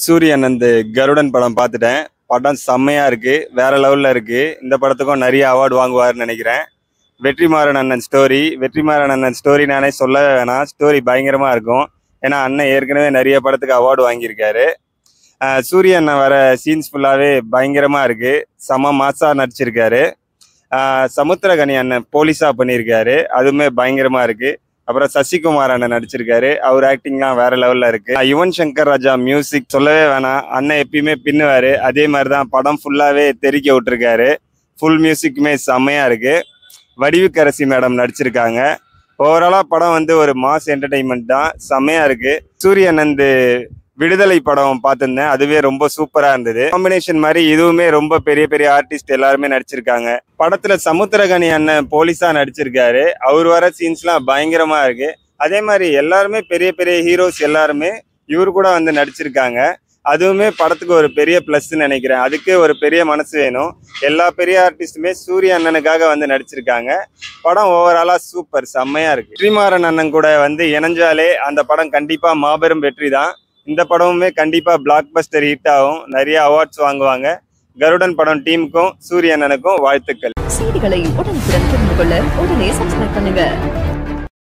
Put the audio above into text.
சூரியன் அந்த கருடன் படம் பார்த்துட்டேன். படம் செம்மையா இருக்கு. வேற லெவல்ல இருக்கு. இந்த படத்துக்கும் நிறைய அவார்டு வாங்குவாருன்னு நினைக்கிறேன். வெற்றிமாறன் அண்ணன் ஸ்டோரி நானே சொல்ல வேணாம். ஸ்டோரி பயங்கரமா இருக்கும். ஏன்னா அண்ணன் ஏற்கனவே நிறைய படத்துக்கு அவார்டு வாங்கியிருக்காரு. சூரிய அண்ணன் வர சீன்ஸ் ஃபுல்லாவே பயங்கரமா இருக்கு. செம மாசா நடிச்சிருக்காரு. சமுத்திரகனி அண்ணன் போலீஸா பண்ணியிருக்காரு. அதுவுமே பயங்கரமா இருக்கு. அப்புறம் சசிகுமார் அண்ணன் நடிச்சிருக்காரு. அவர் ஆக்டிங்லாம் வேற லெவல்ல இருக்கு. யுவன் சங்கர் ராஜா மியூசிக் சொல்லவே வேணாம். அண்ணன் எப்பயுமே பின்னுவாரு. அதே மாதிரிதான் படம் ஃபுல்லாவே தெறிக்க விட்டுருக்காரு. ஃபுல் மியூசிக்குமே செம்மையா இருக்கு. வடிவுக்கரசி மேடம் நடிச்சிருக்காங்க. ஓவராலா படம் ஒரு மாஸ் என்டர்டைன்மெண்ட் தான். செம்மையா இருக்கு. சூரியன் விடுதலை படம் பார்த்துருந்தேன். அதுவே ரொம்ப சூப்பரா இருந்தது. காம்பினேஷன் மாதிரி இதுவுமே ரொம்ப பெரிய பெரிய ஆர்டிஸ்ட் எல்லாருமே நடிச்சிருக்காங்க. படத்துல சமுத்திரகனி அண்ணன் போலீஸா நடிச்சிருக்காரு. அவர் வர சீன்ஸ்லாம் பயங்கரமா இருக்கு. அதே மாதிரி எல்லாருமே பெரிய பெரிய ஹீரோஸ் எல்லாருமே இவரு கூட நடிச்சிருக்காங்க. அதுவுமே படத்துக்கு ஒரு பெரிய பிளஸ் நினைக்கிறேன். அதுக்கு ஒரு பெரிய மனசு வேணும். எல்லா பெரிய ஆர்டிஸ்டுமே சூரிய அண்ணனுக்காக நடிச்சிருக்காங்க. படம் ஓவராலா சூப்பர், செம்மையா இருக்கு. வெற்றிமாறன் அண்ணன் கூட இணைஞ்சாலே அந்த படம் கண்டிப்பா மாபெரும் வெற்றி தான். இந்த படமுமே கண்டிப்பா பிளாக் பஸ்டர் ஹிட் ஆகும். நிறைய அவார்ட்ஸ் வாங்குவாங்க. கருடன் படம் டீமுக்கும் சூரிய அண்ணனுக்கும் வாழ்த்துக்கள். செய்திகளை உடனுக்குடன் தெரிந்து கொள்ள உடனே சப்ஸ்கிரைப் பண்ணுங்க.